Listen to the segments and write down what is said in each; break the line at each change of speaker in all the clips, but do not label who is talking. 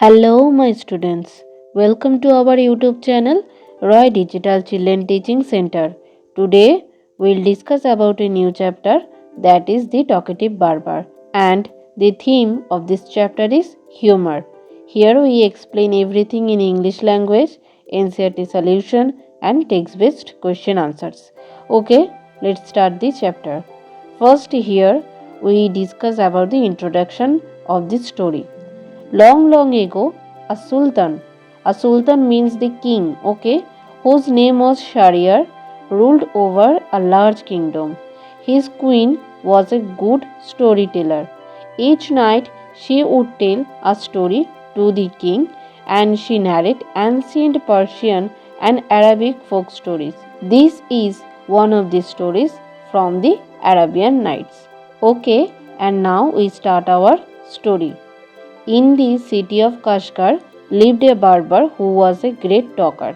Hello, my students. Welcome to our YouTube channel, Roy Digital Children Teaching Center. Today, we'll discuss about a new chapter that is the Talkative Barber. And the theme of this chapter is humor. Here we explain everything in English language, Ncert solution, and text-based question answers. Okay, let's start the chapter. First, here we discuss about the introduction of this story. Long ago, a sultan means the king, okay, whose name was Shahryar, ruled over a large kingdom. His queen was a good storyteller. Each night she would tell a story to the king and she narrated ancient Persian and Arabic folk stories. This is one of the stories from the Arabian Nights. Okay, and now we start our story. In the city of Kashgar lived a barber who was a great talker.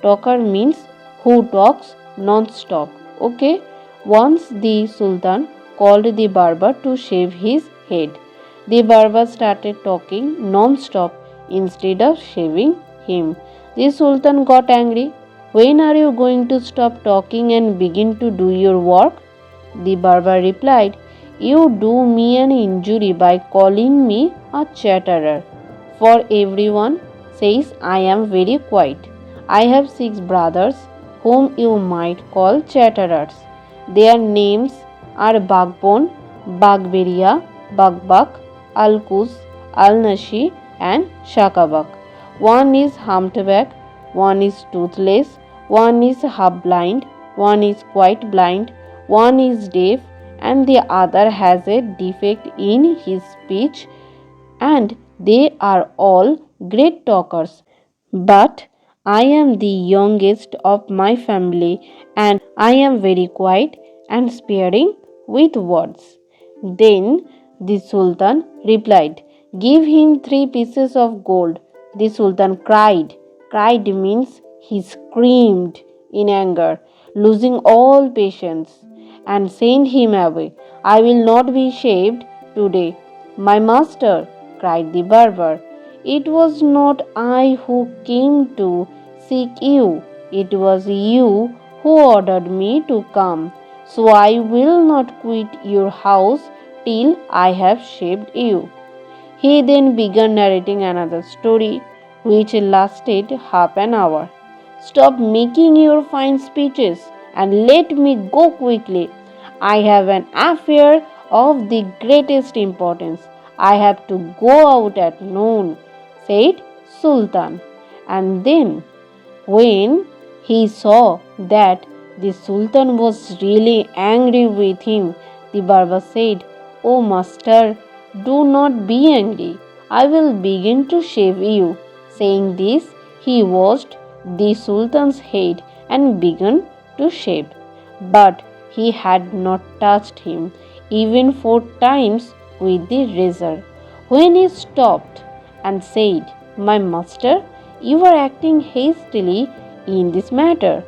Talker means who talks non-stop. Okay. Once the Sultan called the barber to shave his head. The barber started talking non-stop instead of shaving him. The Sultan got angry. When are you going to stop talking and begin to do your work? The barber replied, you do me an injury by calling me a chatterer. For everyone says I am very quiet. I have 6 brothers whom you might call chatterers. Their names are Bagbone, Bagberia, Bagbak, Alkus, Alnashi, and Shakabak. One is humpback, one is toothless, one is half blind, one is quite blind, one is deaf, and the other has a defect in his speech, and they are all great talkers. But I am the youngest of my family, and I am very quiet and sparing with words. Then the Sultan replied, give him 3 pieces of gold. The Sultan cried. Cried means he screamed in anger, losing all patience, and sent him away. I will not be shaved today. My master, cried the barber, it was not I who came to seek you. It was you who ordered me to come. So I will not quit your house till I have shaved you. He then began narrating another story, which lasted half an hour. Stop making your fine speeches and let me go quickly. I have an affair of the greatest importance. I have to go out at noon, said Sultan. And then, when he saw that the Sultan was really angry with him, the barber said, oh master, do not be angry. I will begin to shave you. Saying this, he washed the Sultan's head and began to shave. But he had not touched him even 4 times with the razor. When he stopped and said, my master, you are acting hastily in this matter.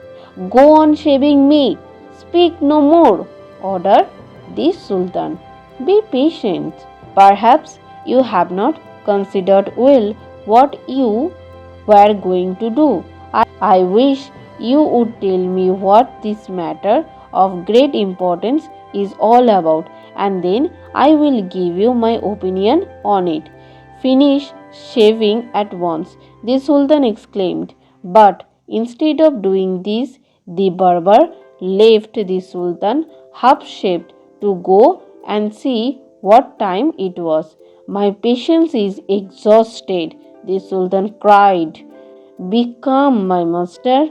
Go on shaving me. Speak no more, ordered the Sultan. Be patient. Perhaps you have not considered well what you were going to do. I wish you would tell me what this matter of great importance is all about, and then I will give you my opinion on it. Finish shaving at once, the Sultan exclaimed. But instead of doing this, the barber left the Sultan half shaved to go and see what time it was. My patience is exhausted, the Sultan cried. Be calm, my master,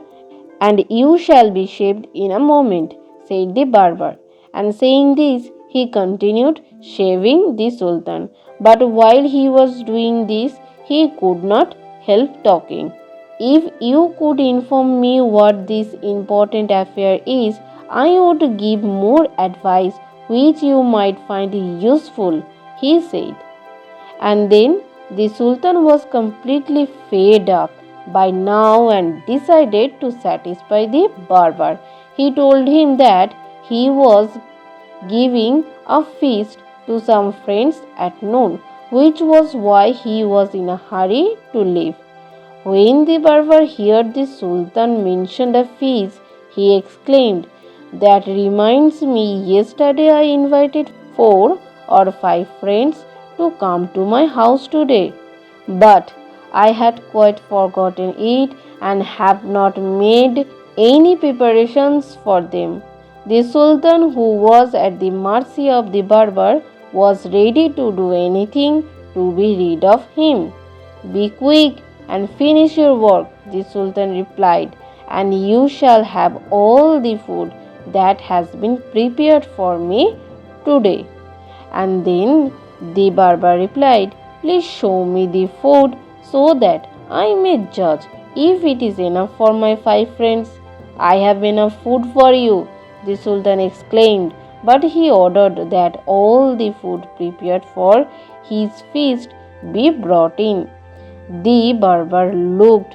and you shall be shaved in a moment, said the barber. And saying this, he continued shaving the Sultan. But while he was doing this, he could not help talking. If you could inform me what this important affair is, I would give more advice which you might find useful, he said. And then the Sultan was completely fed up by now and decided to satisfy the barber. He told him that he was giving a feast to some friends at noon. which was why he was in a hurry to leave. When the barber heard the Sultan mention a feast, he exclaimed, "That reminds me, yesterday I invited 4 or 5 friends to come to my house today. But I had quite forgotten it and have not made any preparations for them." The Sultan, who was at the mercy of the barber, was ready to do anything to be rid of him. "Be quick and finish your work," the Sultan replied, "and you shall have all the food that has been prepared for me today." And then the barber replied, "Please show me the food so that I may judge if it is enough for my 5 friends." "I have enough food for you," the Sultan exclaimed, but he ordered that all the food prepared for his feast be brought in. The barber looked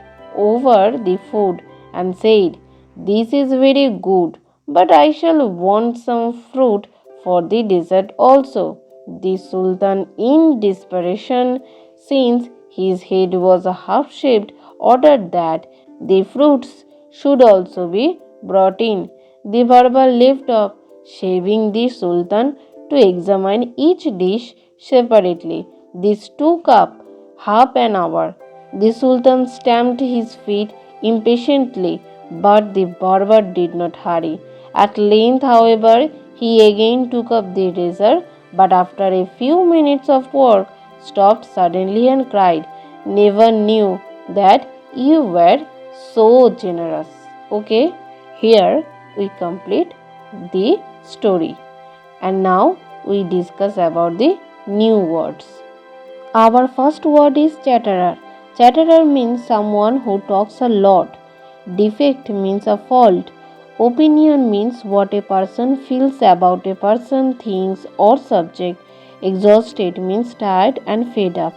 over the food and said, "This is very good, but I shall want some fruit for the dessert also." The Sultan, in desperation, since his head was half shaved, ordered that the fruits should also be brought in. The barber left off shaving the Sultan to examine each dish separately. This took up half an hour. The Sultan stamped his feet impatiently, but the barber did not hurry. At length, however, he again took up the razor, but after a few minutes of work, stopped suddenly and cried, "Never knew that you were so generous." Okay, here we complete the story. And now we discuss about the new words. Our first word is chatterer. Chatterer means someone who talks a lot. Defect means a fault. Opinion means what a person feels about a person, things, or subject. Exhausted means tired and fed up.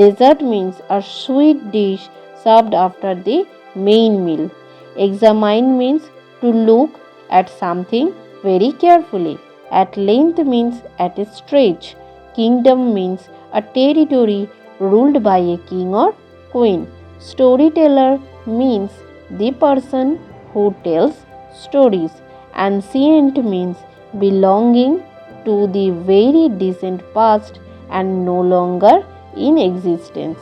Dessert means a sweet dish served after the main meal. Examine means to look at something very carefully. At length means at a stretch. Kingdom means a territory ruled by a king or queen. Storyteller means the person who tells stories. Ancient means belonging to the very distant past and no longer in existence.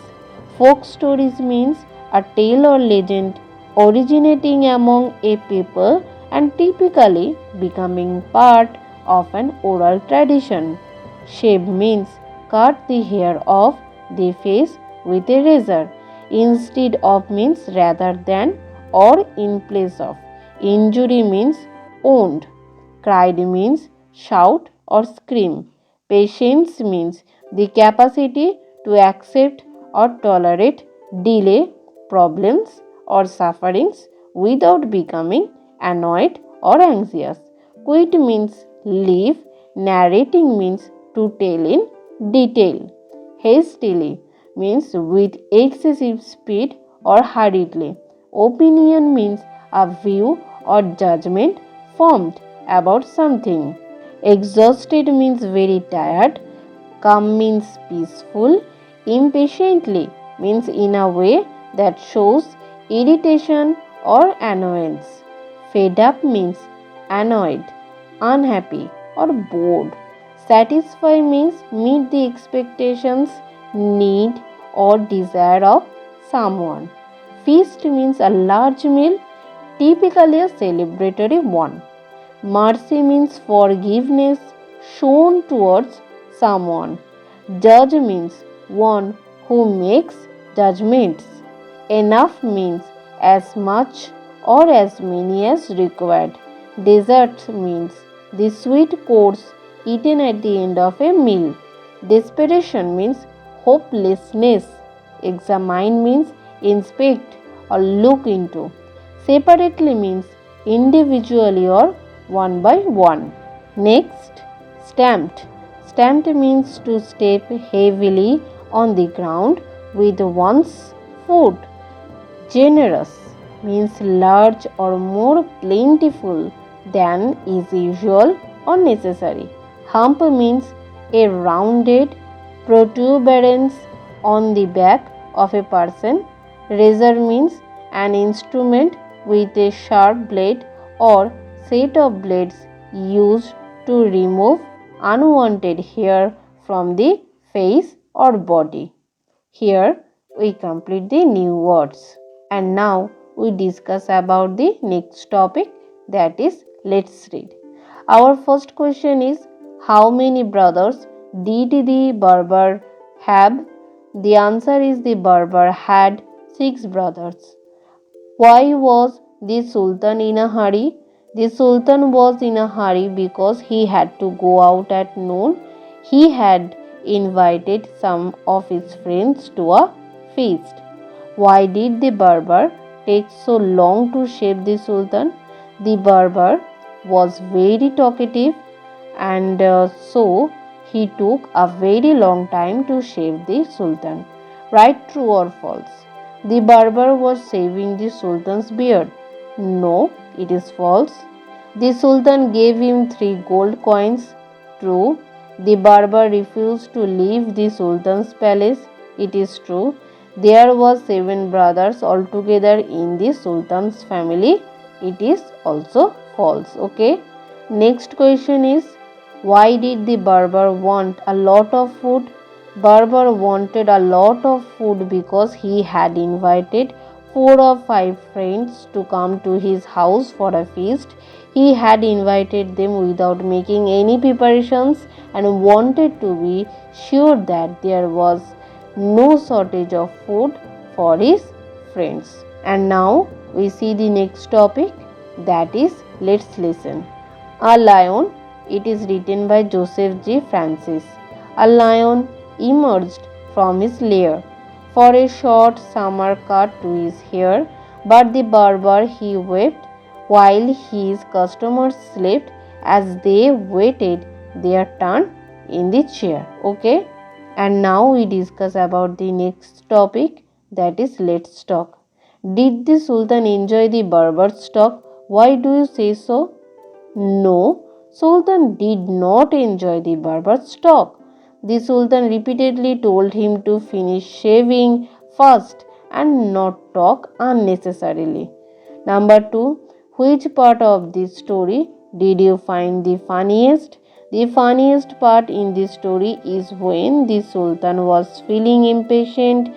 Folk stories means a tale or legend originating among a people and typically becoming part of an oral tradition. Shave means cut the hair off the face with a razor. Instead of means rather than or in place of. Injury means wound. Cried means shout or scream. Patience means the capacity to accept or tolerate delay, problems, or sufferings without becoming annoyed or anxious. Quit means leave. Narrating means to tell in detail. Hastily means with excessive speed or hurriedly. Opinion means a view or judgment formed about something. Exhausted means very tired. Calm means peaceful. Impatiently means in a way that shows irritation or annoyance. Fed up means annoyed, unhappy, or bored. Satisfy means meet the expectations, need, or desire of someone. Feast means a large meal, typically a celebratory one. Mercy means forgiveness shown towards someone. Judge means one who makes judgments. Enough means as much or as many as required. Dessert means the sweet course eaten at the end of a meal. Desperation means hopelessness. Examine means inspect or look into. Separately means individually or one by one. Next, stamped. Stamped means to step heavily on the ground with one's foot. Generous means large or more plentiful than is usual or necessary. Hump means a rounded, Protuberance on the back of a person. Razor means an instrument with a sharp blade or set of blades used to remove unwanted hair from the face or body. Here we complete the new words. And now we discuss about the next topic, that is, let's read. Our first question is, how many brothers did the Barber have? The answer is, the Barber had 6 brothers. Why was the Sultan in a hurry? The Sultan was in a hurry because he had to go out at noon. He had invited some of his friends to a feast. Why did the barber take so long to shave the Sultan? The barber was very talkative, and so he took a very long time to shave the Sultan. Right, true or false? The barber was shaving the Sultan's beard. No, it is false. The Sultan gave him 3 gold coins. True. The barber refused to leave the Sultan's palace. It is true. There were 7 brothers altogether in the Sultan's family. It is also false. Okay. Next question is, why did the barber want a lot of food? Barber wanted a lot of food because he had invited 4 or 5 friends to come to his house for a feast. He had invited them without making any preparations and wanted to be sure that there was no shortage of food for his friends. And now we see the next topic, that is, let's listen. A lion. It is written by Joseph G. Francis. A lion emerged from his lair for a short summer cut to his hair, but the barber he wept while his customers slept as they waited their turn in the chair. Okay, and now we discuss about the next topic, that is, let's talk. Did the Sultan enjoy the barber's talk? Why do you say so? No, Sultan did not enjoy the barber's talk. The Sultan repeatedly told him to finish shaving first and not talk unnecessarily. Number 2. Which part of this story did you find the funniest? The funniest part in this story is when the Sultan was feeling impatient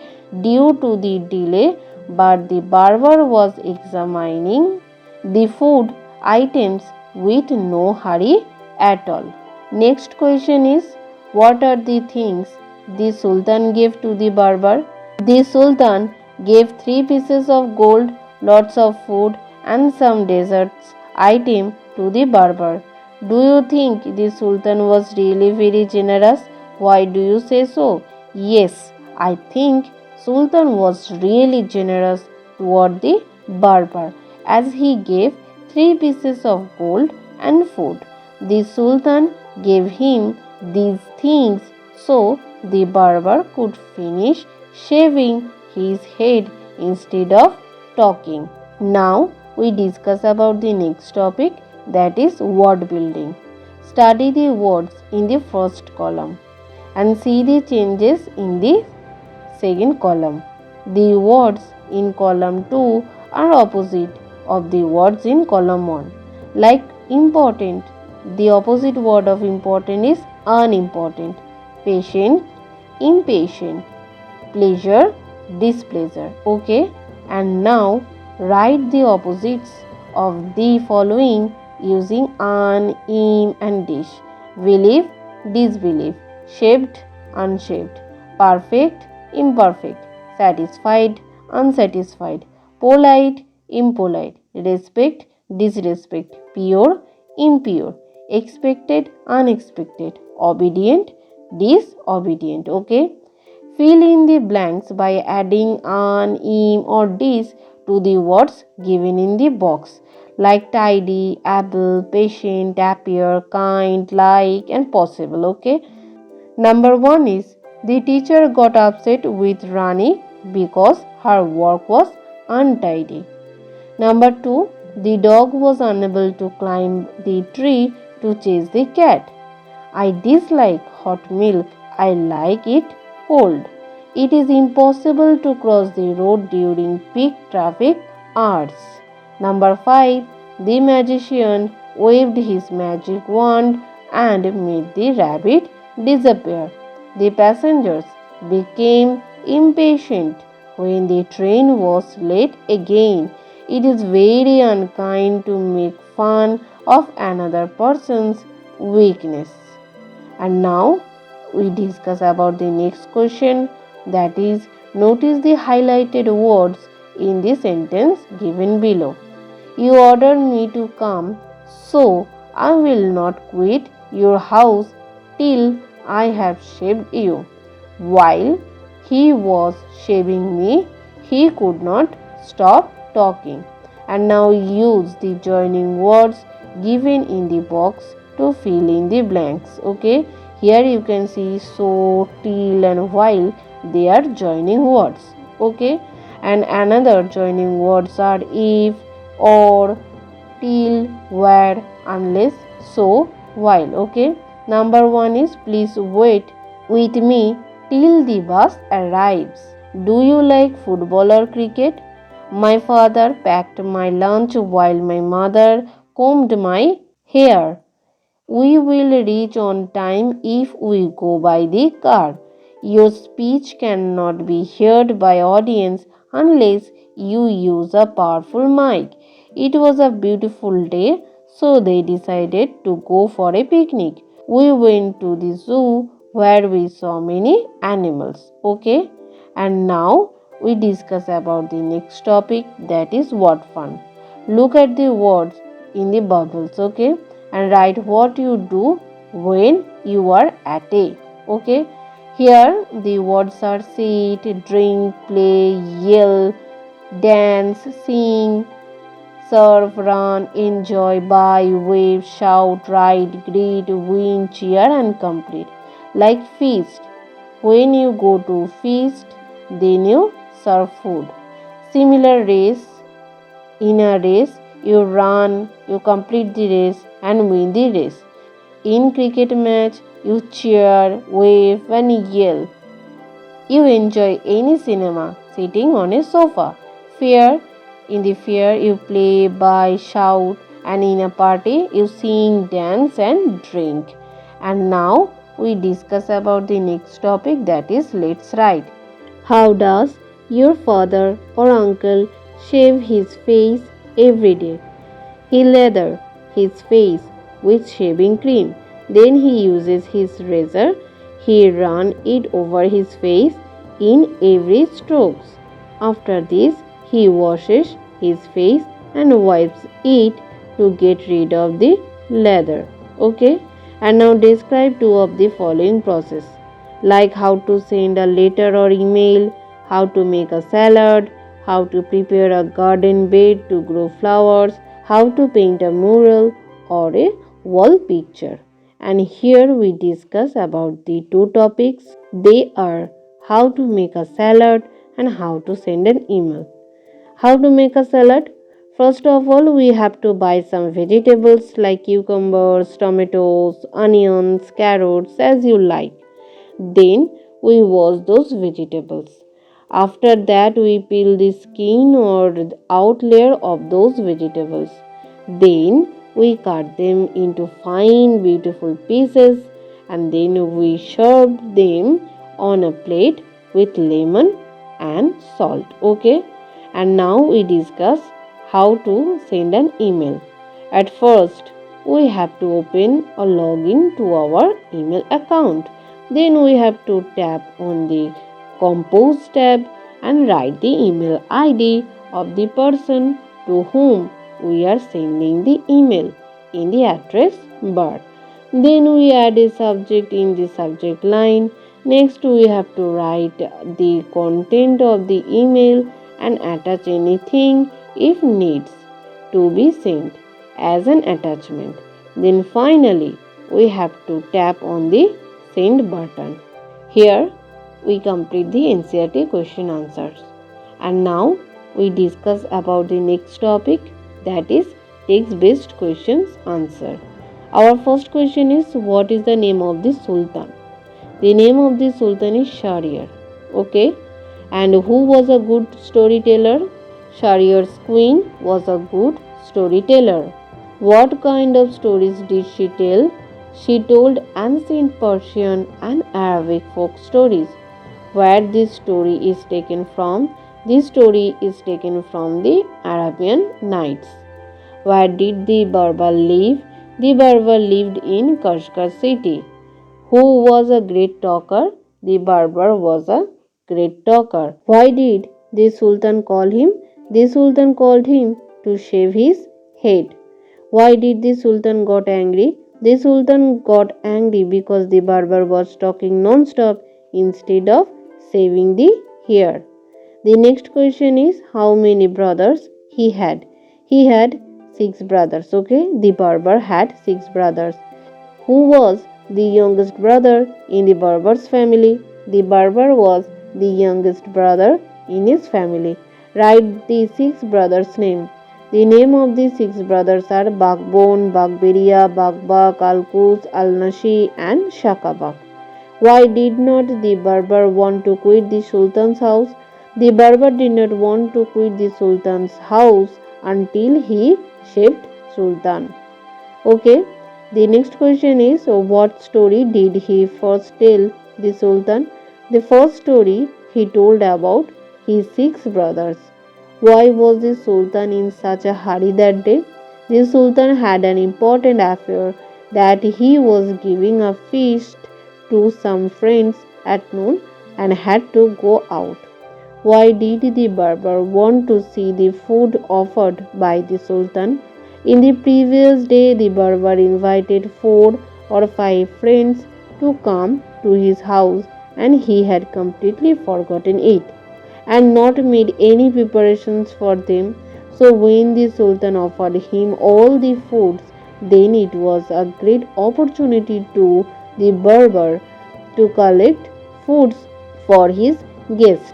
due to the delay, but the barber was examining the food items with no hurry at all. Next question is, what are the things the Sultan gave to the barber? The Sultan gave 3 pieces of gold, lots of food, and some desserts item to the barber. Do you think the Sultan was really very generous? Why do you say so? Yes, I think Sultan was really generous toward the barber as he gave 3 pieces of gold and food. The Sultan gave him these things so the barber could finish shaving his head instead of talking. Now we discuss about the next topic, that is, word building. Study the words in the first column and see the changes in the second column. The words in column 2 are opposite of the words in column 1. Like important, the opposite word of important is unimportant. Patient, impatient. Pleasure, displeasure. Okay, and now write the opposites of the following using an, im, and dish. Believe, disbelieve. Shaved, unshaved. Perfect, imperfect. Satisfied, unsatisfied. Polite, impolite. Respect, disrespect. Pure, impure. Expected, unexpected. Obedient, disobedient. Okay, fill in the blanks by adding an, im, or dis to the words given in the box, like tidy, able, patient, appear, kind, like, and possible. Okay, number 1 is, the teacher got upset with Rani because her work was untidy. Number 2, the dog was unable to climb the tree to chase the cat. I dislike hot milk. I like it cold. It is impossible to cross the road during peak traffic hours. Number 5. The magician waved his magic wand and made the rabbit disappear. The passengers became impatient when the train was late again. It is very unkind to make fun of another person's weakness. And now we discuss about the next question, that is, notice the highlighted words in the sentence given below. You ordered me to come, so I will not quit your house till I have shaved you. While he was shaving me, he could not stop talking. And now use the joining words given in the box to fill in the blanks. Okay, here you can see so, till and while, they are joining words. Okay, and another joining words are if, or, till, where, unless, so, while. Okay, number 1 is please wait with me till the bus arrives. Do you like football or cricket? My father packed my lunch while my mother combed my hair. We will reach on time if we go by the car. Your speech cannot be heard by audience unless you use a powerful mic. It was a beautiful day, so they decided to go for a picnic. We went to the zoo where we saw many animals. Okay? And now we discuss about the next topic, that is what fun. Look at the words in the bubbles. Okay? And write what you do when you are at a. Okay, here the words are sit, drink, play, yell, dance, sing, serve, run, enjoy, buy, wave, shout, ride, greet, win, cheer, and complete. Like feast, when you go to feast, then you serve food. Similar race, in a race, you run, you complete the race and win the race. In cricket match, you cheer, wave and yell. You enjoy any cinema sitting on a sofa. Fair, in the fair you play, buy, shout, and in a party you sing, dance and drink. And now we discuss about the next topic, that is let's write. How does your father or uncle shave his face every day? He lather his face with shaving cream. Then he uses his razor. He run it over his face in every strokes. After this, he washes his face and wipes it to get rid of the lather. Okay? And now describe two of the following process, like how to send a letter or email, how to make a salad, how to prepare a garden bed to grow flowers, how to paint a mural or a wall picture. And here we discuss about the two topics. They are how to make a salad and how to send an email. How to make a salad? First of all, we have to buy some vegetables like cucumbers, tomatoes, onions, carrots as you like. Then we wash those vegetables. After that, we peel the skin or the out layer of those vegetables. Then we cut them into fine, beautiful pieces and then we serve them on a plate with lemon and salt. Okay? And now we discuss how to send an email. At first, we have to open or log in to our email account. Then we have to tap on the Compose tab and write the email ID of the person to whom we are sending the email in the address bar. Then we add a subject in the subject line. Next we have to write the content of the email and attach anything if needs to be sent as an attachment. Then finally we have to tap on the send button. Here we complete the Ncert question answers. And now we discuss about the next topic, that is text based questions answer. Our first question is, what is the name of the Sultan? The name of the Sultan is Shahryar. Okay. And who was a good storyteller? Shahriyar's queen was a good storyteller. What kind of stories did she tell? She told ancient Persian and Arabic folk stories. Where this story is taken from? This story is taken from the Arabian Nights. Where did the Berber live? The Berber lived in Kashgar city. Who was a great talker? The Berber was a great talker. Why did the Sultan call him? The Sultan called him to shave his head. Why did the Sultan got angry? The Sultan got angry because the Berber was talking non-stop instead of shaving the hair. The next question is how many brothers he had? He had 6 brothers. Okay, the Berber had 6 brothers. Who was the youngest brother in the Berber's family? The Berber was the youngest brother in his family. Write the 6 brothers' name. The name of the 6 brothers are Bagbon, Bagberia, Bagbak, Alkus, Al-Nashi and Shakabak. Why did not the Berber want to quit the Sultan's house? The Berber did not want to quit the Sultan's house until he shaved Sultan. Okay, the next question is what story did he first tell the Sultan? The first story he told about his 6 brothers. Why was the Sultan in such a hurry that day? The Sultan had an important affair that he was giving a feast to some friends at noon and had to go out. Why did the Berber want to see the food offered by the Sultan? In the previous day, the Berber invited 4 or 5 friends to come to his house and he had completely forgotten it and not made any preparations for them. So when the Sultan offered him all the foods, then it was a great opportunity to the Berber to collect foods for his guests.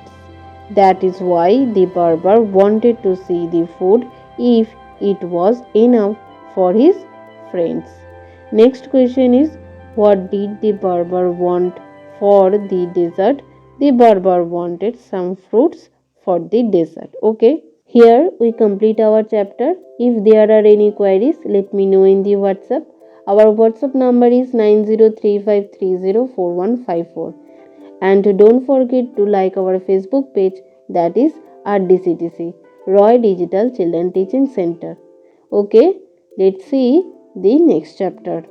That is why the Berber wanted to see the food if it was enough for his friends. Next question is what did the Berber want for the dessert? The Berber wanted some fruits for the dessert. Okay. Here we complete our chapter. If there are any queries, let me know in the WhatsApp. Our WhatsApp number is 9035304154. And don't forget to like our Facebook page, that is RDCTC, Roy Digital Children Teaching Center. Okay, let's see the next chapter.